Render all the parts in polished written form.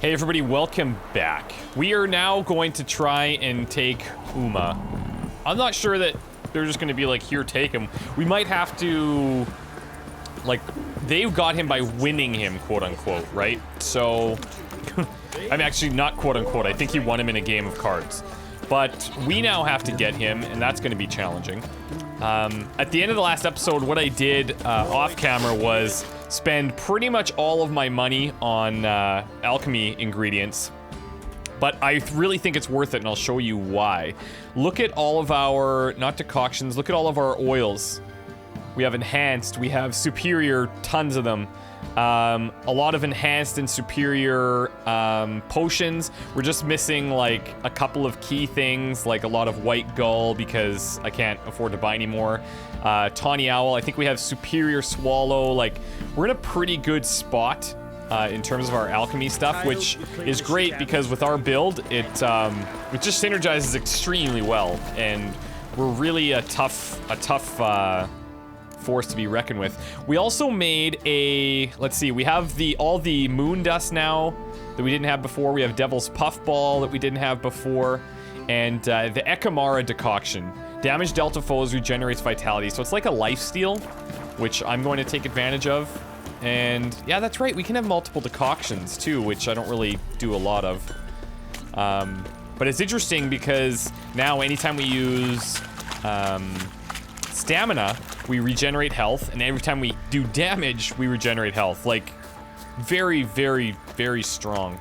Hey everybody, welcome back. We are now going to try and take Uma. I'm not sure that they're just gonna be like, here, take him. We might have to, like, they've got him by winning him, quote unquote, right? So, I'm actually not quote unquote, I think he won him in a game of cards. But we now have to get him, and that's gonna be challenging. At the end of the last episode, what I did off camera was spend pretty much all of my money on alchemy ingredients. But I really think it's worth it, and I'll show you why. Look at all of our, not decoctions, look at all of our oils. We have enhanced, we have superior, tons of them. A lot of enhanced and superior potions. We're just missing like a couple of key things, like a lot of white gull because I can't afford to buy anymore. Tawny owl, I think we have superior swallow. Like, we're in a pretty good spot in terms of our alchemy stuff, which is great because with our build, it just synergizes extremely well, and we're really a tough force to be reckoned with. We also made a, let's see, we have all the moon dust now that we didn't have before. We have Devil's Puffball that we didn't have before, and the Ekamara decoction. Damage dealt to foes regenerates vitality, so it's like a lifesteal, which I'm going to take advantage of. And yeah, that's right, we can have multiple decoctions too, which I don't really do a lot of. But it's interesting because now anytime we use stamina, we regenerate health, and every time we do damage, we regenerate health. Like, very, very, very strong.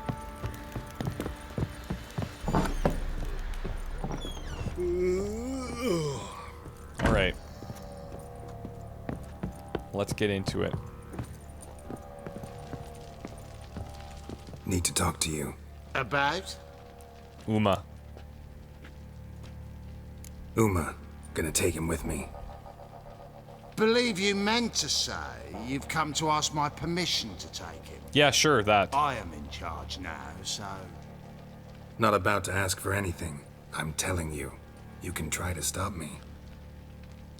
All right. Let's get into it. Need to talk to you. About? Uma. Uma. Gonna take him with me. Believe you meant to say you've come to ask my permission to take him. Yeah, sure, that. I am in charge now, so... Not about to ask for anything. I'm telling you. You can try to stop me.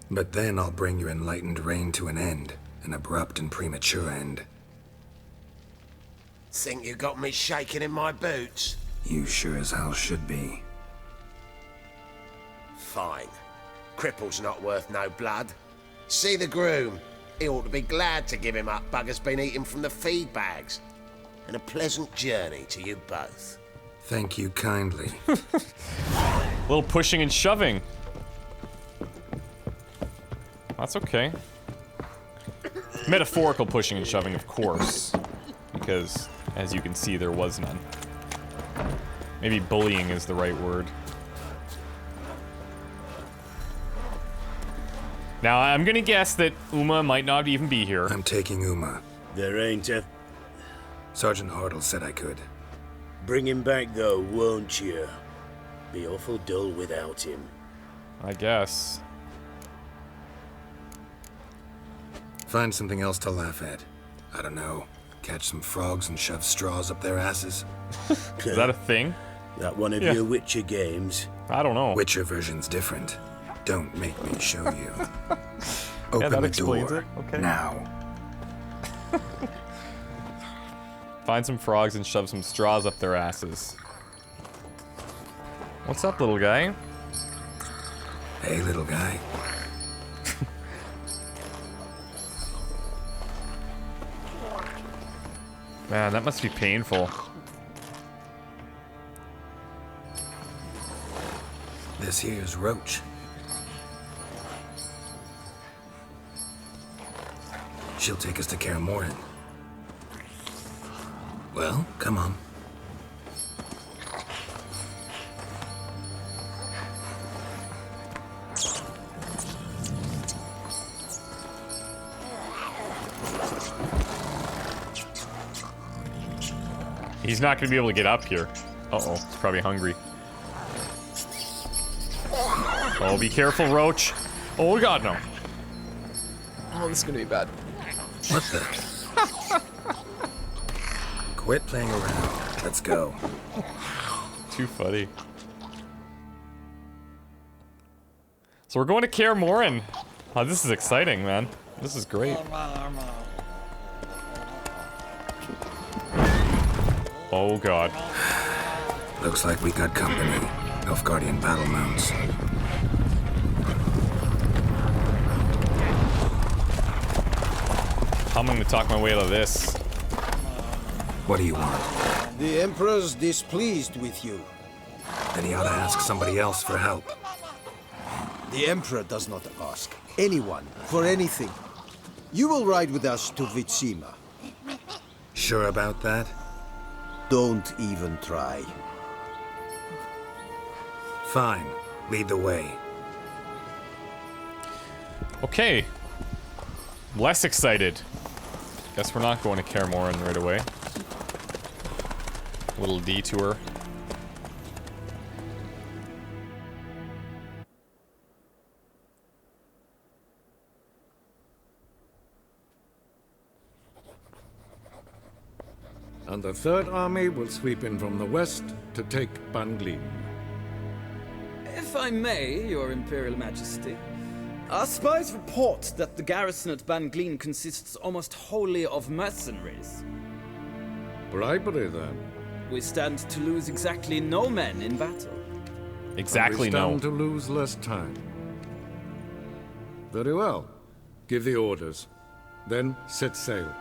But then I'll bring your enlightened reign to an end. An abrupt and premature end. Think you got me shaking in my boots? You sure as hell should be. Fine. Cripple's not worth no blood. See the groom. He ought to be glad to give him up. Bugger's been eating from the feed bags. And a pleasant journey to you both. Thank you kindly. Little pushing and shoving. That's okay. Metaphorical pushing and shoving, of course. Because, as you can see, there was none. Maybe bullying is the right word. Now, I'm gonna guess that Uma might not even be here. I'm taking Uma. There ain't a... Sergeant Hartle said I could. Bring him back though, won't you? Be awful dull without him. I guess. Find something else to laugh at. I don't know. Catch some frogs and shove straws up their asses. Is that a thing? That one of your Witcher games? I don't know. Witcher version's different. Don't make me show you. Open that the explains door. it. Okay. Now. Find some frogs and shove some straws up their asses. What's up, little guy? Hey, little guy. Man, that must be painful. This here's Roach. She'll take us to Kaer Morhen. Well, come on. He's not gonna be able to get up here. Uh-oh, he's probably hungry. Oh, be careful, Roach. Oh god, no. Oh, this is gonna be bad. What the? Quit playing around. Let's go. Too funny. So we're going to Kaer Morhen. Oh, this is exciting, man. This is great. Oh god. Looks like we got company. Nilfgaardian battle mounts. I'm gonna talk my way out of this. What do you want? The Emperor's displeased with you. Then he ought to ask somebody else for help. The Emperor does not ask anyone for anything. You will ride with us to Vitsima. Sure about that? Don't even try. Fine. Lead the way. Okay. Less excited. Guess we're not going to Kaer right away. Little detour. And the Third Army will sweep in from the west to take Banglin. If I may, Your Imperial Majesty, our spies report that the garrison at Banglin consists almost wholly of mercenaries. Bribery, then. We stand to lose exactly no men in battle. Exactly And we no. stand to lose less time. Very well. Give the orders. Then set sail.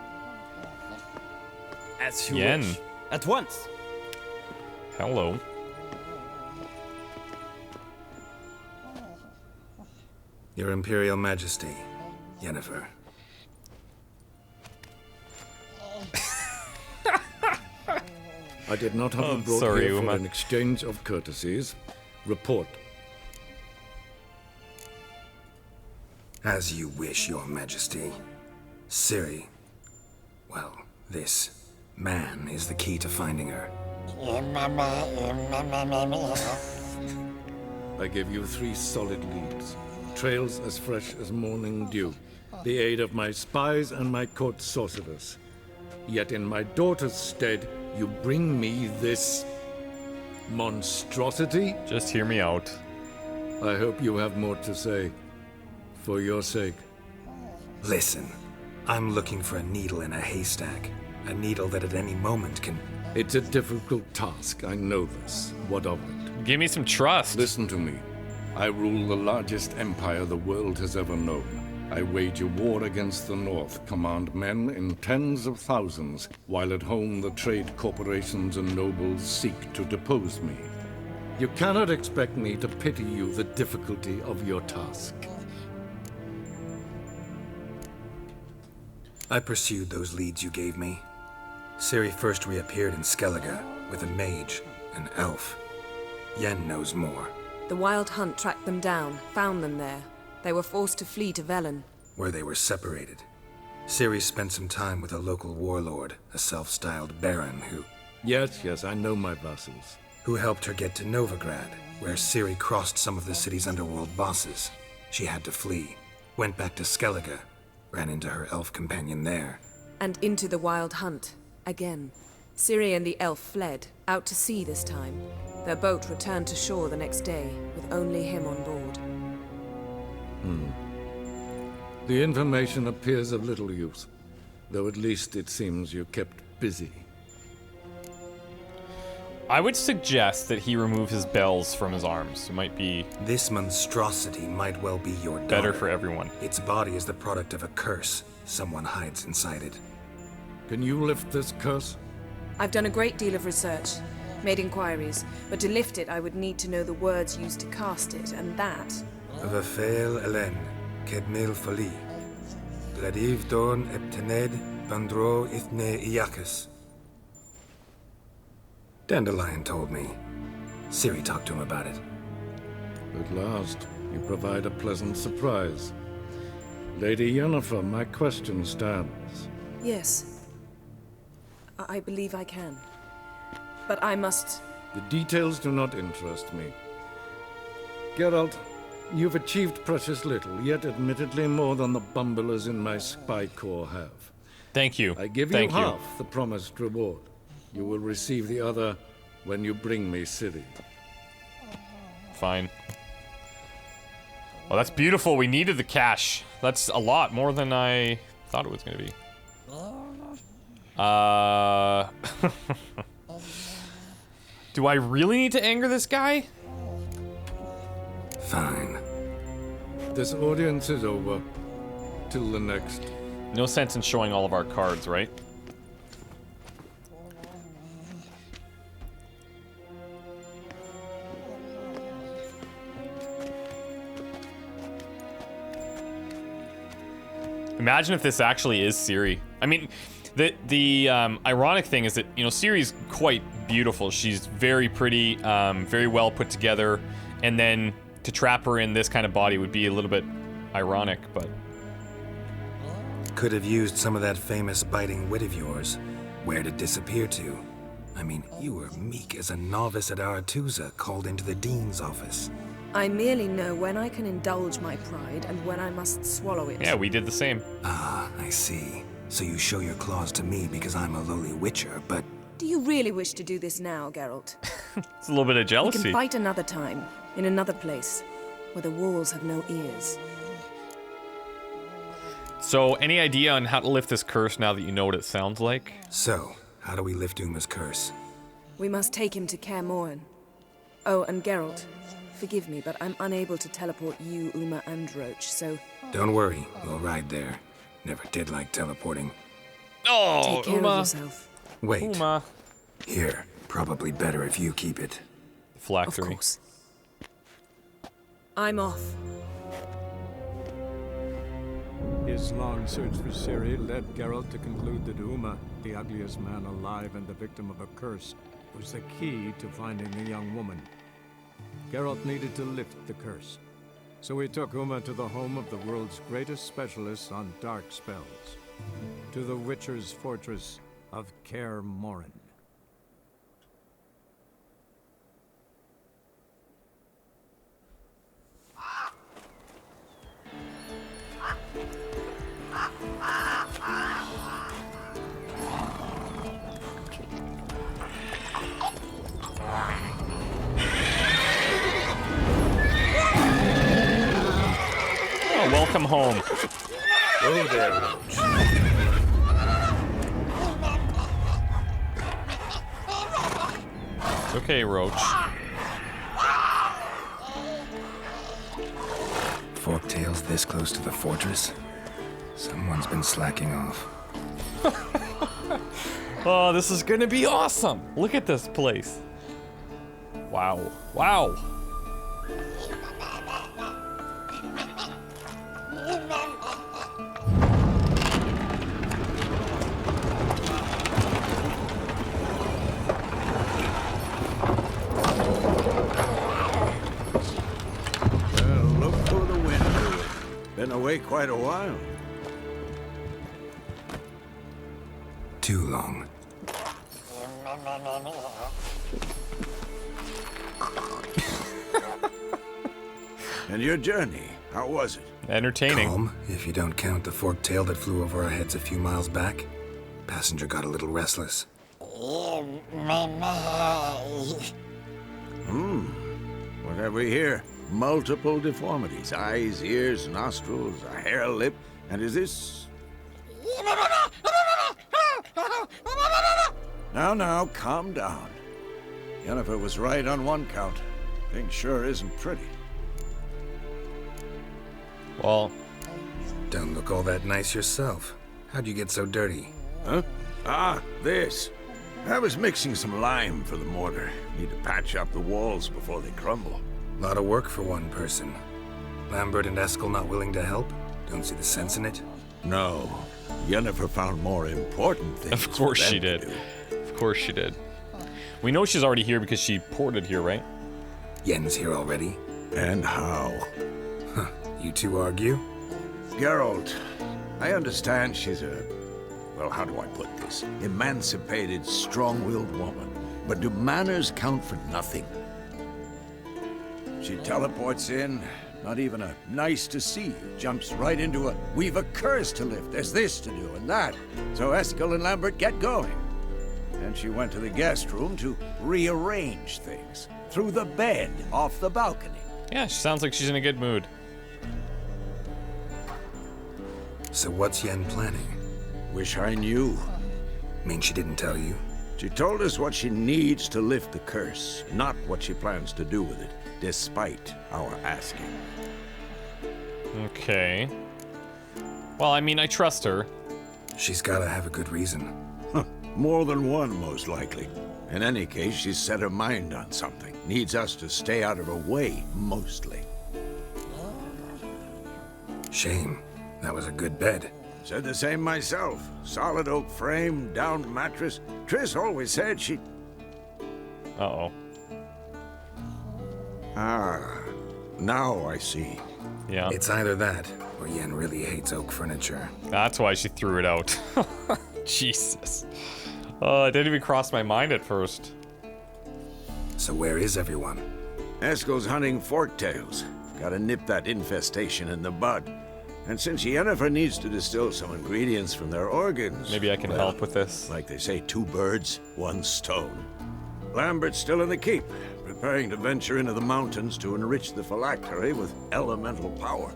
As you Yen. wish. At once. Hello. Your Imperial Majesty, Yennefer. I did not have you brought sorry, here for Uma. an exchange of courtesies. Report. As you wish, Your Majesty. Ciri. Well, this man is the key to finding her. I give you 3 solid leads. Trails as fresh as morning dew. The aid of my spies and my court sorcerers. Yet in my daughter's stead, you bring me this monstrosity? Just hear me out. I hope you have more to say. For your sake. Listen, I'm looking for a needle in a haystack. A needle that at any moment can... It's a difficult task, I know this. What of it? Give me some trust. Listen to me. I rule the largest empire the world has ever known. I wage a war against the North, command men in tens of thousands, while at home the trade corporations and nobles seek to depose me. You cannot expect me to pity you the difficulty of your task. I pursued those leads you gave me. Ciri first reappeared in Skellige with a mage, an elf. Yen knows more. The Wild Hunt tracked them down, found them there. They were forced to flee to Velen. Where they were separated. Ciri spent some time with a local warlord, a self-styled baron Yes, I know my vassals. who helped her get to Novigrad, where Ciri crossed some of the city's underworld bosses. She had to flee, went back to Skellige, ran into her elf companion there. And into the Wild Hunt, again. Ciri and the elf fled, out to sea this time. Their boat returned to shore the next day, with only him on board. The information appears of little use, though at least it seems you kept busy. I would suggest that he remove his bells from his arms. It might be This monstrosity might well be your daughter. better for everyone. Its body is the product of a curse someone hides inside it. Can you lift this curse? I've done a great deal of research, made inquiries, but to lift it I would need to know the words used to cast it, and that... Vafel Elen, Kedmil Fali. Gladiv Dorn Eptened Bandro Ithne Iacus. Dandelion told me. Ciri talked to him about it. At last, you provide a pleasant surprise. Lady Yennefer, my question stands. Yes. I believe I can. But I must... The details do not interest me. Geralt, you've achieved precious little, yet admittedly more than the bumblers in my spy corps have. Thank you. I give you Thank half the promised reward. You will receive the other when you bring me Ciri. Fine. Well, that's beautiful. We needed the cash. That's a lot more than I thought it was going to be. Do I really need to anger this guy? Fine. This audience is over. Till the next. No sense in showing all of our cards, right? Imagine if this actually is Ciri. I mean, the ironic thing is that, you know, Ciri's quite beautiful. She's very pretty, very well put together, and then to trap her in this kind of body would be a little bit ironic, but... Could have used some of that famous biting wit of yours. Where'd it disappear to? I mean, you were meek as a novice at Aretusa called into the Dean's office. I merely know when I can indulge my pride and when I must swallow it. Yeah, we did the same. Ah, I see. So you show your claws to me because I'm a lowly witcher, but... Do you really wish to do this now, Geralt? It's a little bit of We jealousy. can fight another time, in another place, where the walls have no ears. So, any idea on how to lift this curse now that you know what it sounds like? So, how do we lift Uma's curse? We must take him to Kaer Morhen. Oh, and Geralt, forgive me, but I'm unable to teleport you, Uma, and Roach, so... Don't worry, we'll ride there. Never did like teleporting. Oh, Take care Uma. of yourself. Wait. Uma. Here, probably better if you keep it. Of Phylactery. course. I'm off. His long search for Ciri led Geralt to conclude that Uma, the ugliest man alive and the victim of a curse, was the key to finding the young woman. Geralt needed to lift the curse, so he took Uma to the home of the world's greatest specialists on dark spells, to the Witcher's fortress of Kaer Morhen. Oh, welcome home. Go there, Roach. It's okay, Roach. Forktail's this close to the fortress? Someone's been slacking off. Oh, this is gonna be awesome. Look at this place. Wow. Wow. Look for the window. Been away quite a while. Too long. And your journey, how was it? Entertaining. Calm, if you don't count the forktail that flew over our heads a few miles back. Passenger got a little restless. What have we here? Multiple deformities. Eyes, ears, nostrils, a hair lip. And is this... Now, calm down. Yennefer was right on one count. Thing sure isn't pretty. Well, Don't look all that nice yourself. How'd you get so dirty? Huh? Ah, this. I was mixing some lime for the mortar. Need to patch up the walls before they crumble. Lot of work for one person. Lambert and Eskel not willing to help? Don't see the sense in it? No. Yennefer found more important things. of course for she them did. to do. Of course she did. We know she's already here because she ported here, right? Yen's here already? And how? Huh. You two argue? Geralt, I understand she's a... well, how do I put this? Emancipated, strong-willed woman. But do manners count for nothing? She teleports in, not even a nice to see you, jumps right into a we've a curse to lift, there's this to do and that. So Eskel and Lambert get going. And she went to the guest room to rearrange things. Through the bed, off the balcony. Yeah, she sounds like she's in a good mood. So what's Yen planning? Wish I knew. Mean she didn't tell you? She told us what she needs to lift the curse, not what she plans to do with it, despite our asking. Okay. Well, I mean, I trust her. She's gotta have a good reason. More than one, most likely. In any case, she's set her mind on something. Needs us to stay out of her way, mostly. Shame. That was a good bed. Said the same myself. Solid oak frame, down mattress. Triss always said she... Uh-oh. Ah, now I see. Yeah. It's either that, or Yen really hates oak furniture. That's why she threw it out. Jesus. Oh, it didn't even cross my mind at first. So where is everyone? Eskel's hunting forktails. Gotta nip that infestation in the bud. And since Yennefer needs to distill some ingredients from their organs... Maybe I can help with this. Like they say, 2 birds, 1 stone. Lambert's still in the keep, preparing to venture into the mountains to enrich the phylactery with elemental power.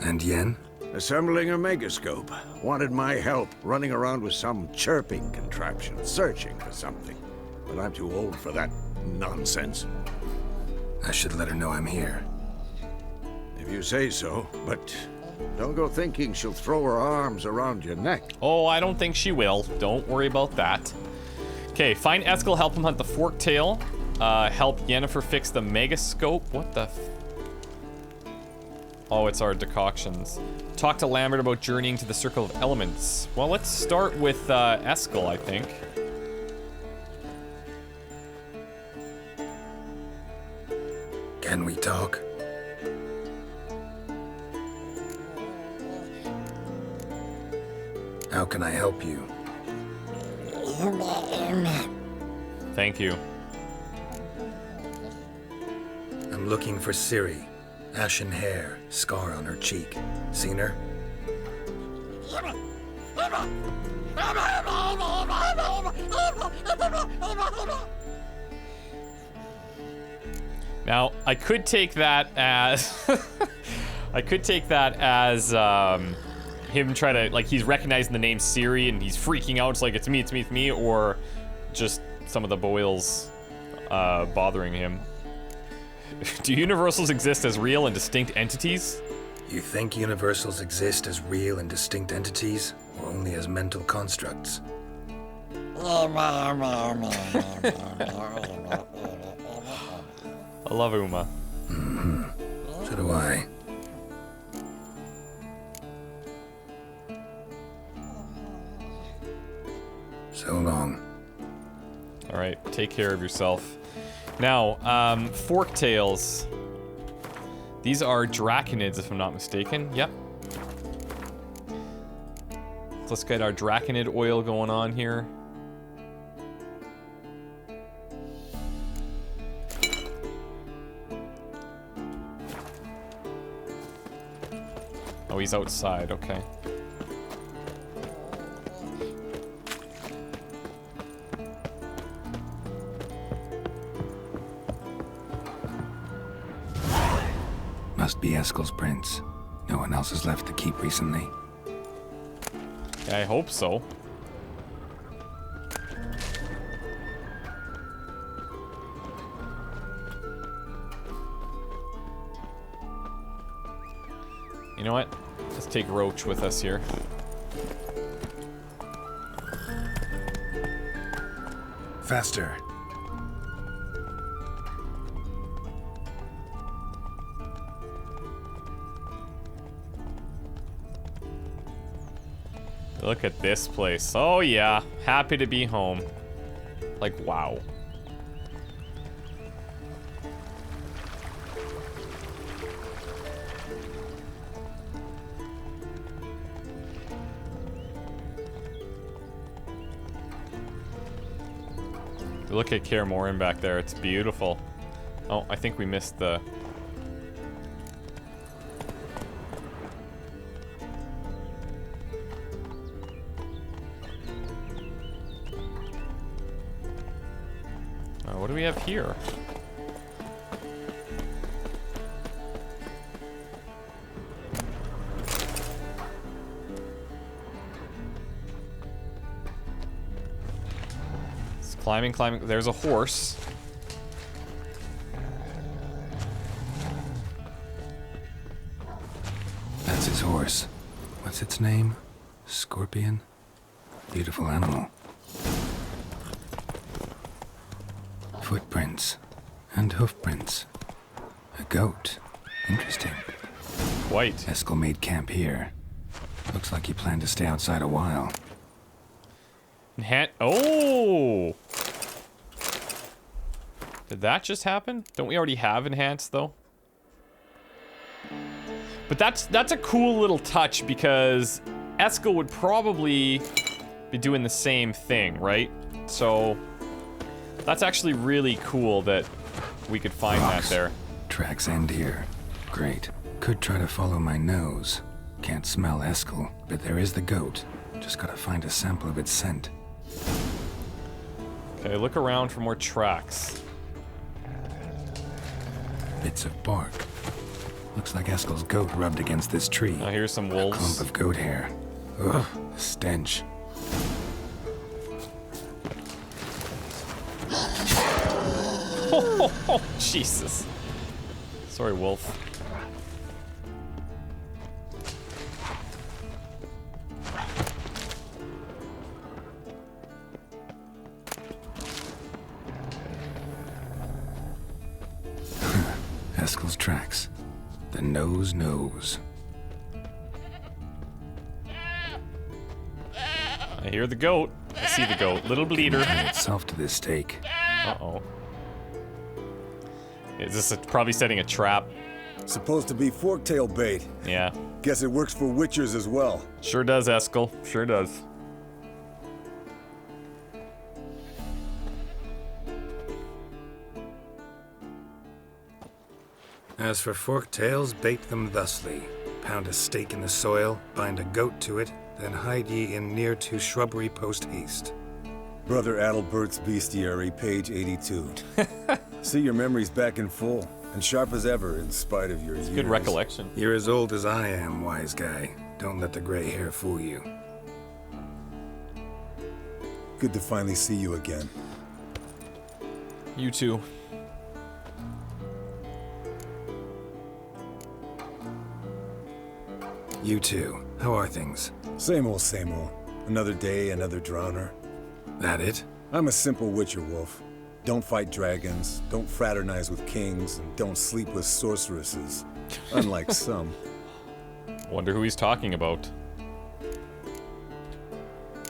And Yen? Assembling a megascope. Wanted my help running around with some chirping contraption, searching for something. But I'm too old for that nonsense. I should let her know I'm here. If you say so, but don't go thinking she'll throw her arms around your neck. Oh, I don't think she will. Don't worry about that. Okay, find Eskel, help him hunt the forktail. Help Yennefer fix the megascope. What the Oh, it's our decoctions. Talk to Lambert about journeying to the Circle of Elements. Well, let's start with Eskel, I think. Can we talk? How can I help you? Thank you. I'm looking for Ciri. Ashen hair, scar on her cheek. Seen her? Now, I could take that as... I could take that as, him try to, like, he's recognizing the name Ciri and he's freaking out. It's like, it's me, it's me, it's me. Or just some of the boils bothering him. Do universals exist as real and distinct entities? You think universals exist as real and distinct entities, or only as mental constructs? I love Uma. So do I. So long. Alright, take care of yourself. Now, forktails. These are draconids, if I'm not mistaken. Yep. Let's get our draconid oil going on here. Oh, he's outside, okay. Must be Eskel's prince. No one else has left the keep recently. Yeah, I hope so. You know what? Let's take Roach with us here. Faster. Look at this place. Oh yeah, happy to be home. Like, wow. Look at Kaer Morhen back there. It's beautiful. Oh, I think we missed the... what do we have here? Climbing, climbing. There's a horse. That's his horse. What's its name? Scorpion? Beautiful animal. Footprints. And hoofprints. A goat. Interesting. Quite. Eskel made camp here. Looks like he planned to stay outside a while. Oh! Did that just happen? Don't we already have enhanced though? But that's a cool little touch because Eskel would probably be doing the same thing, right? So that's actually really cool that we could find Rocks. that there. Tracks end here. Great. Could try to follow my nose. Can't smell Eskel, but there is the goat. Just gotta find a sample of its scent. Okay, look around for more tracks. Bits of bark. Looks like Eskel's goat rubbed against this tree. Now here's some A wolves. clump of goat hair. Ugh, the stench. Oh, Jesus. Sorry, wolf. Eskel's tracks. The nose knows. I hear the goat. I see the goat. Little bleeder. Tie itself to this stake. Uh-oh. Is this probably setting a trap? Supposed to be forktail bait. Yeah. Guess it works for witchers as well. Sure does, Eskel. Sure does. As for forktails, bait them thusly. Pound a stake in the soil, bind a goat to it, then hide ye in near to shrubbery post haste. Brother Adalbert's Bestiary, page 82. See, your memory's back in full, and sharp as ever in spite of your years. Good recollection. You're as old as I am, wise guy. Don't let the gray hair fool you. Good to finally see you again. You too. You too. How are things? Same old, same old. Another day, another drowner. That it? I'm a simple witcher, Wolf. Don't fight dragons, don't fraternize with kings, and don't sleep with sorceresses. Unlike some. Wonder who he's talking about.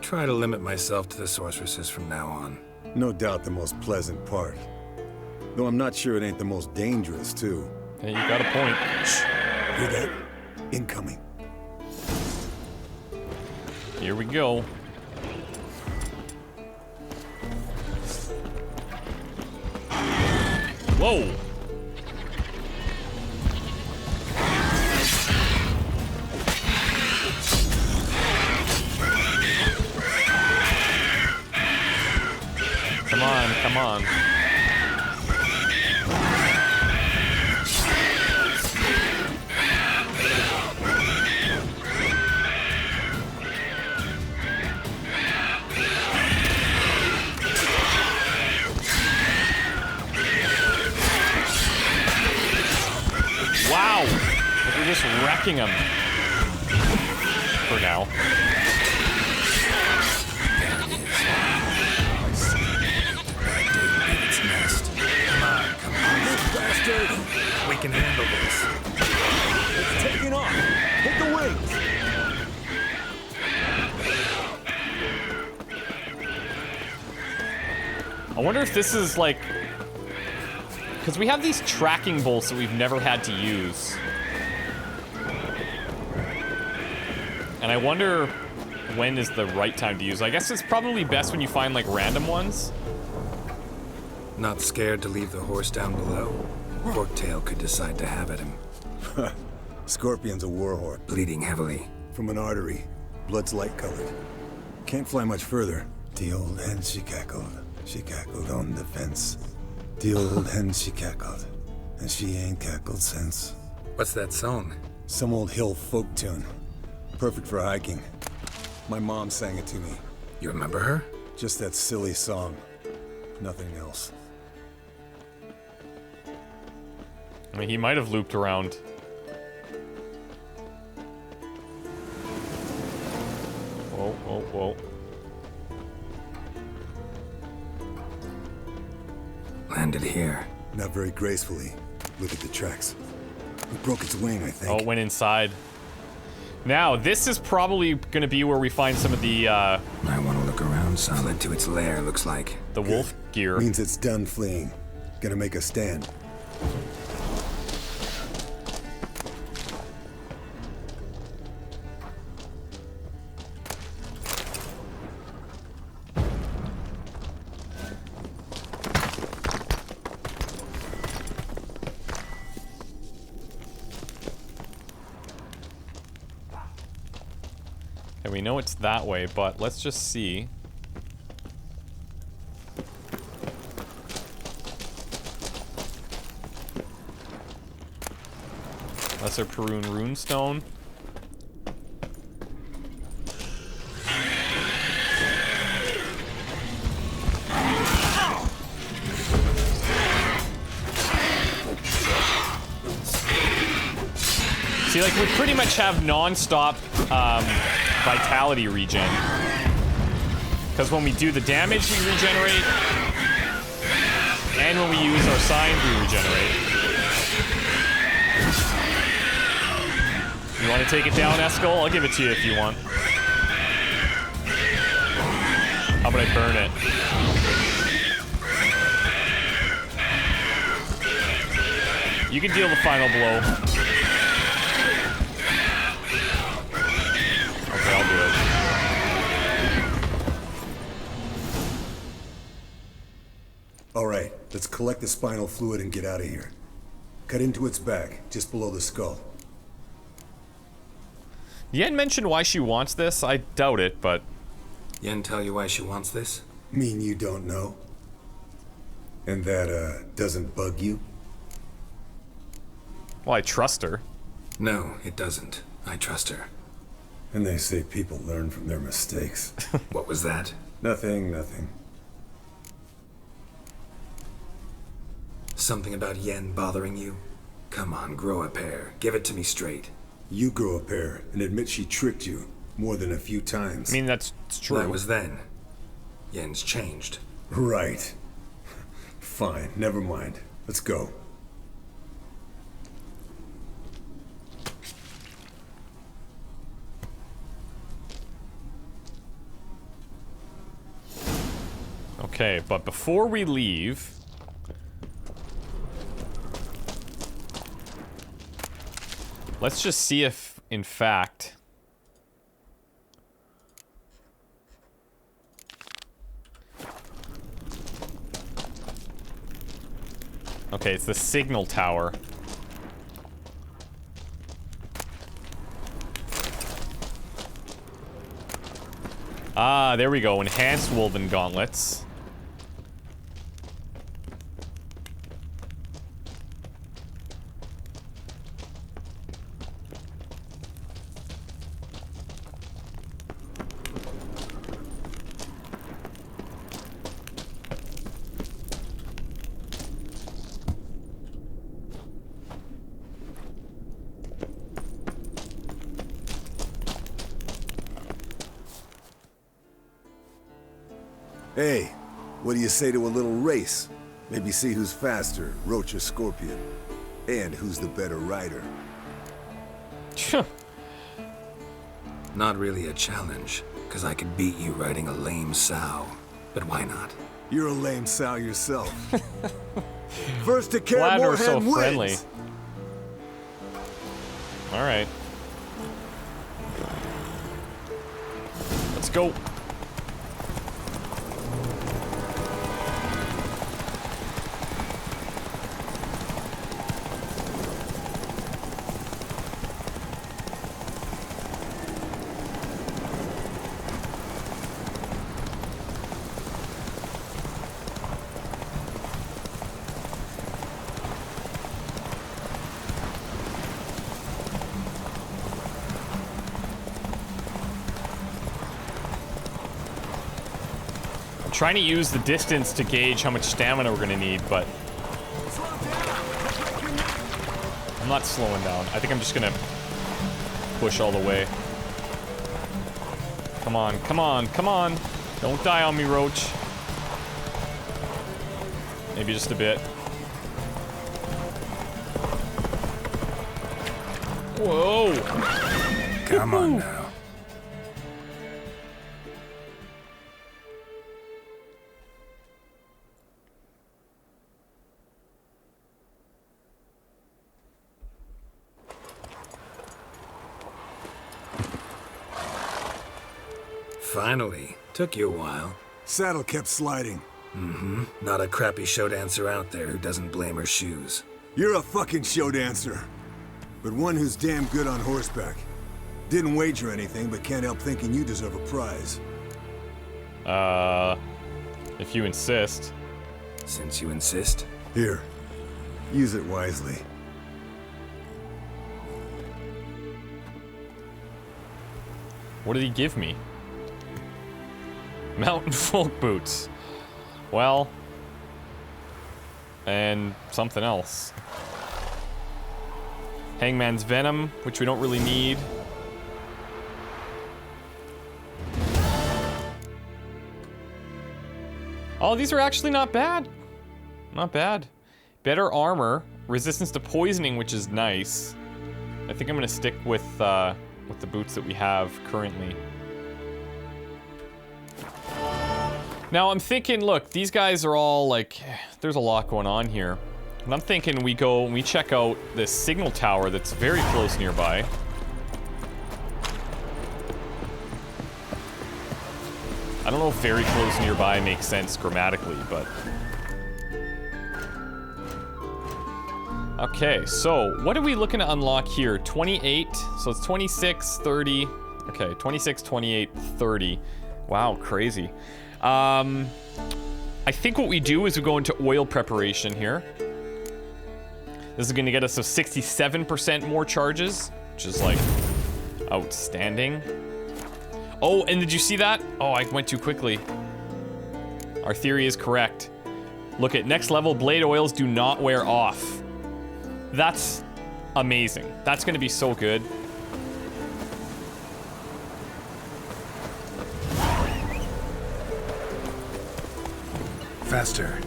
Try to limit myself to the sorceresses from now on. No doubt the most pleasant part. Though I'm not sure it ain't the most dangerous, too. Hey, you got a point. Shh. Hear that? Incoming. Here we go. Whoa! Come on, come on. Wow! Like we're just wrecking them. For now. Its nest. Come on, come on. Bastard! We can handle this. It's taking off! Hit the wings! I wonder if this is like... Because we have these tracking bolts that we've never had to use. And I wonder when is the right time to use. I guess it's probably best when you find like random ones. Not scared to leave the horse down below? Forktail could decide to have at him. Scorpion's a warhorse. Bleeding heavily. From an artery. Blood's light-colored. Can't fly much further. The old hen, she cackled. She cackled on the fence. The old hen, she cackled. And she ain't cackled since. What's that song? Some old hill folk tune. Perfect for hiking. My mom sang it to me. You remember her? Just that silly song. Nothing else. I mean, he might have looped around. Whoa, whoa, whoa. Landed here. Not very gracefully. Look at the tracks. It broke its wing, I think. Oh, it went inside. Now, this is probably going to be where we find some of the, I want to look around. Solid to its lair, looks like. the wolf gear. Means it's done fleeing. Gonna make a stand. Okay, we know it's that way, but let's just see. Lesser Perun runestone. See, like, we pretty much have non-stop vitality regen. Because when we do the damage, we regenerate. And when we use our signs, we regenerate. You want to take it down, Eskel? I'll give it to you if you want. How about I burn it? You can deal the final blow. Okay, I'll do it. All right, let's collect the spinal fluid and get out of here. Cut into its back, just below the skull. Yen mentioned why she wants this. I doubt it, but... Yen tell you why she wants this? Mean you don't know? And that, doesn't bug you? Well, I trust her. No, it doesn't. I trust her. And they say people learn from their mistakes. What was that? Nothing, nothing. Something about Yen bothering you? Come on, grow a pair. Give it to me straight. You grow a pair and admit she tricked you more than a few times. I mean, that's true. That was then. Yen's changed. Right. Fine, never mind. Let's go. Okay, but before we leave... let's just see if, in fact... okay, it's the signal tower. Ah, there we go. Enhanced woven gauntlets. Hey, what do you say to a little race? Maybe see who's faster, Roach or Scorpion. And who's the better rider. Not really a challenge, because I could beat you riding a lame sow. But why not? You're a lame sow yourself. First to Kaer Glad we're Morhen so wins. friendly. Alright. Let's go. trying to use the distance to gauge how much stamina we're gonna need, but I'm not slowing down. I think I'm just gonna push all the way. Come on, come on, come on. Don't die on me, Roach. Maybe just a bit. Whoa! Come on now. Finally. Took you a while. Saddle kept sliding. Mm-hmm. Not a crappy show dancer out there who doesn't blame her shoes. You're a fucking show dancer. But one who's damn good on horseback. Didn't wager anything, but can't help thinking you deserve a prize. If you insist. Since you insist. Here. Use it wisely. What did he give me? Mountain folk boots. Well. And something else. Hangman's Venom, which we don't really need. Oh, these are actually not bad. Not bad. Better armor, resistance to poisoning, which is nice. I think I'm gonna stick with the boots that we have currently. Now I'm thinking, look, these guys are all like, there's a lot going on here. And I'm thinking we go and we check out this signal tower that's very close nearby. I don't know if very close nearby makes sense grammatically, but... Okay, so what are we looking to unlock here? 28, so it's 26, 30. Okay, 26, 28, 30. Wow, crazy. I think what we do is we go into oil preparation here. This is gonna get us a 67% more charges, which is like outstanding. Oh, and did you see that? Oh, I went too quickly. Our theory is correct. Look at next level, blade oils do not wear off. That's amazing. That's gonna be so good. Faster.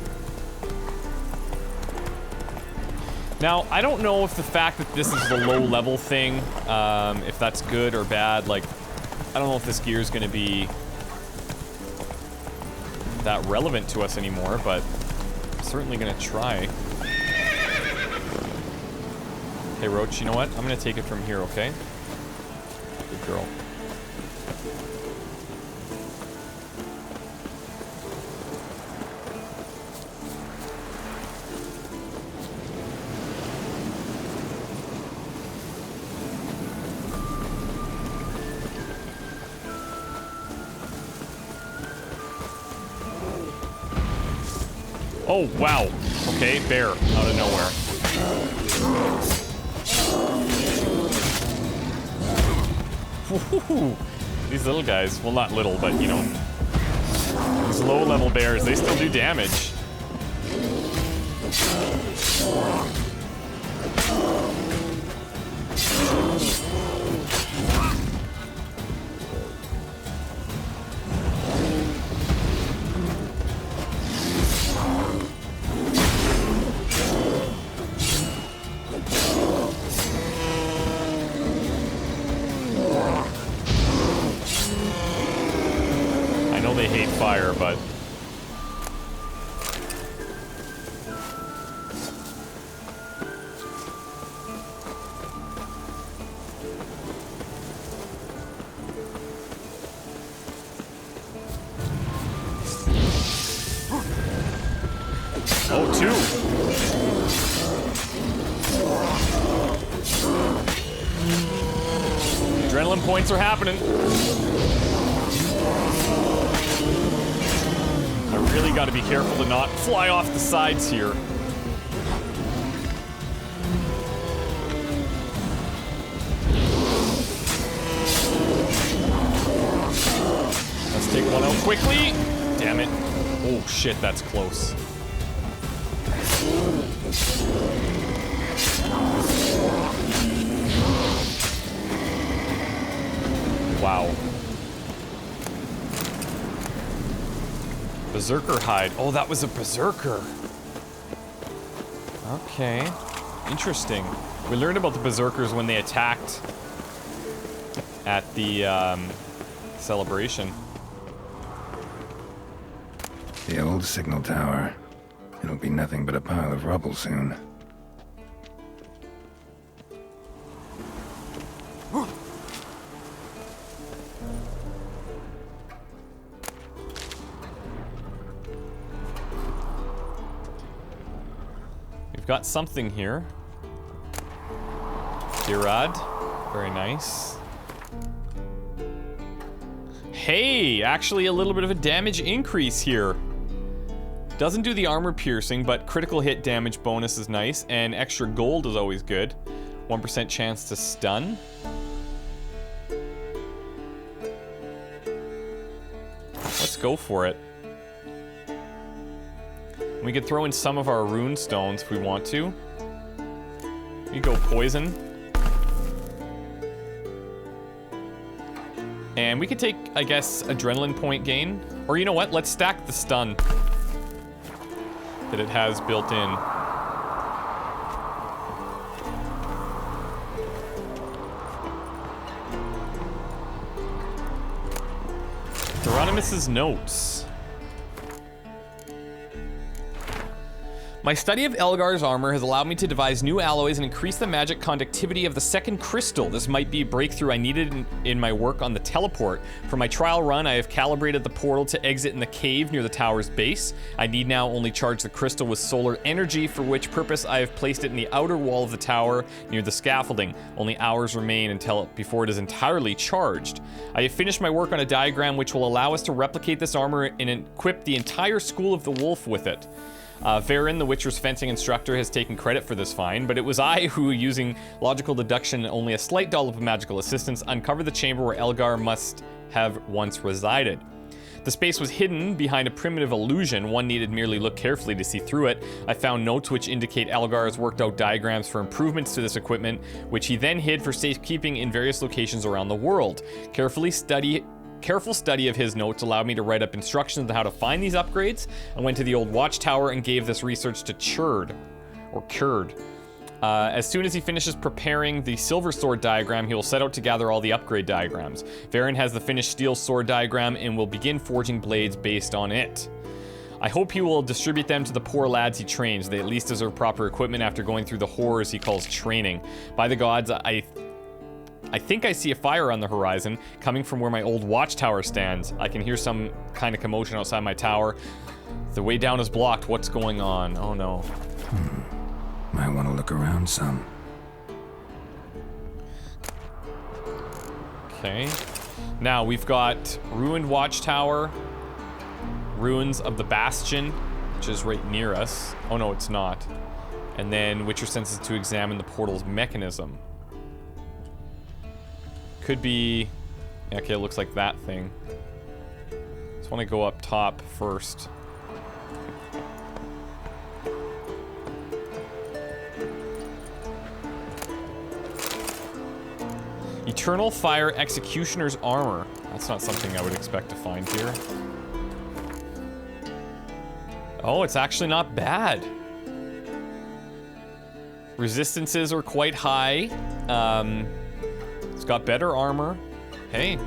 Now, I don't know if the fact that this is the low level thing, if that's good or bad. Like, I don't know if this gear is going to be that relevant to us anymore, but I'm certainly going to try. Hey, Roach, you know what? I'm going to take it from here, okay? Good girl. Oh, wow. Okay, bear out of nowhere. Woohoo. These little guys, well, not little, but you know, these low-level bears, they still do damage. Fire, but oh, two. Adrenaline points are happening. I really got to be careful to not fly off the sides here. Let's take one out quickly. Damn it. Oh shit, that's close. Wow. Berserker hide. Oh, that was a berserker. Okay. Interesting. We learned about the berserkers when they attacked at the celebration. The old signal tower. It'll be nothing but a pile of rubble soon. We've got something here. ChristopherOdd. Very nice. Hey, actually a little bit of a damage increase here. Doesn't do the armor piercing, but critical hit damage bonus is nice, and extra gold is always good. 1% chance to stun. Let's go for it. We could throw in some of our rune stones if we want to. We go poison. And we could take, I guess, adrenaline point gain. Or you know what? Let's stack the stun that it has built in. Hieronymus's notes. My study of Elgar's armor has allowed me to devise new alloys and increase the magic conductivity of the second crystal. This might be a breakthrough I needed in my work on the teleport. For my trial run, I have calibrated the portal to exit in the cave near the tower's base. I need now only charge the crystal with solar energy, for which purpose I have placed it in the outer wall of the tower near the scaffolding. Only hours remain before it is entirely charged. I have finished my work on a diagram which will allow us to replicate this armor and equip the entire School of the Wolf with it. Varen, the Witcher's fencing instructor, has taken credit for this find, but it was I who, using logical deduction and only a slight dollop of magical assistance, uncovered the chamber where Elgar must have once resided. The space was hidden behind a primitive illusion. One needed merely look carefully to see through it. I found notes which indicate Elgar has worked out diagrams for improvements to this equipment, which he then hid for safekeeping in various locations around the world. Careful study of his notes allowed me to write up instructions on how to find these upgrades. I went to the old watchtower and gave this research to Curd. As soon as he finishes preparing the silver sword diagram, he will set out to gather all the upgrade diagrams. Varen has the finished steel sword diagram and will begin forging blades based on it. I hope he will distribute them to the poor lads he trains. They at least deserve proper equipment after going through the horrors he calls training. By the gods, I think I see a fire on the horizon coming from where my old watchtower stands. I can hear some kind of commotion outside my tower. The way down is blocked. What's going on? Oh no. Might want to look around some. Okay. Now we've got ruined watchtower, ruins of the bastion, which is right near us. Oh no, it's not. And then Witcher senses to examine the portal's mechanism. Could be... Okay, it looks like that thing. Just want to go up top first. Eternal Fire Executioner's Armor. That's not something I would expect to find here. Oh, it's actually not bad. Resistances are quite high. It's got better armor. Hey,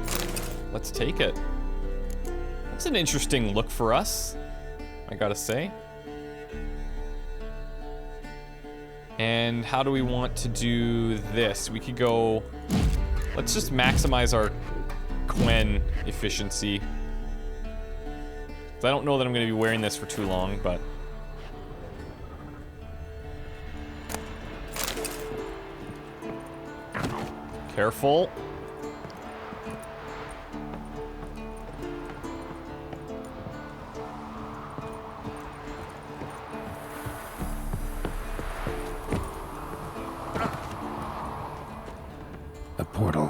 let's take it. That's an interesting look for us, I gotta say. And how do we want to do this? We could go... Let's just maximize our Quen efficiency. I don't know that I'm gonna be wearing this for too long, but... Careful. A portal.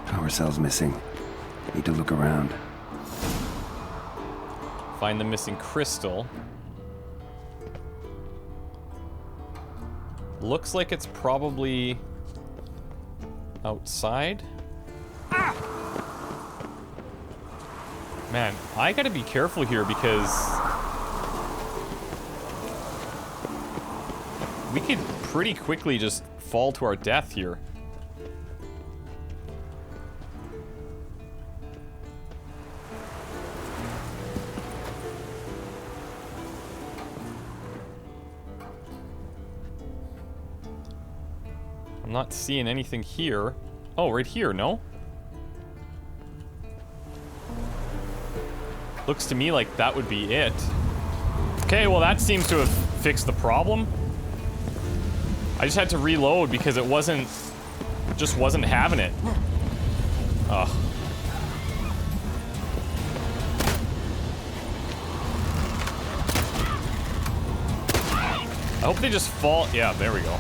Power cell's missing. Need to look around. Find the missing crystal. Looks like it's probably outside. Ah! Man, I gotta be careful here because we could pretty quickly just fall to our death here. I'm not seeing anything here. Oh, right here, no? Looks to me like that would be it. Okay, well that seems to have fixed the problem. I just had to reload because it just wasn't having it. Ugh. I hope they just fall. Yeah, there we go.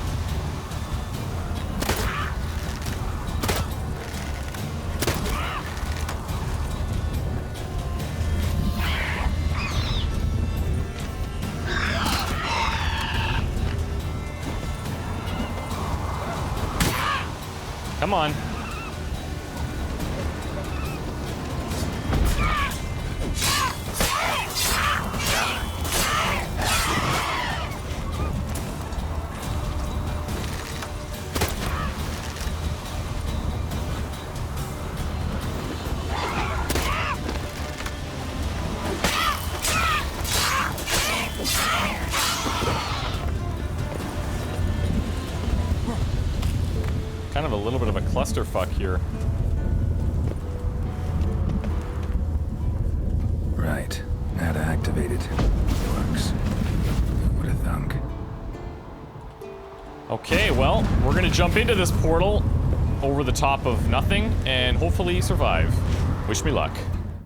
Come on. Kind of a little bit of a clusterfuck here. Right. Now to activate it. Works. What a thunk. Okay, well, we're gonna jump into this portal over the top of nothing and hopefully survive. Wish me luck.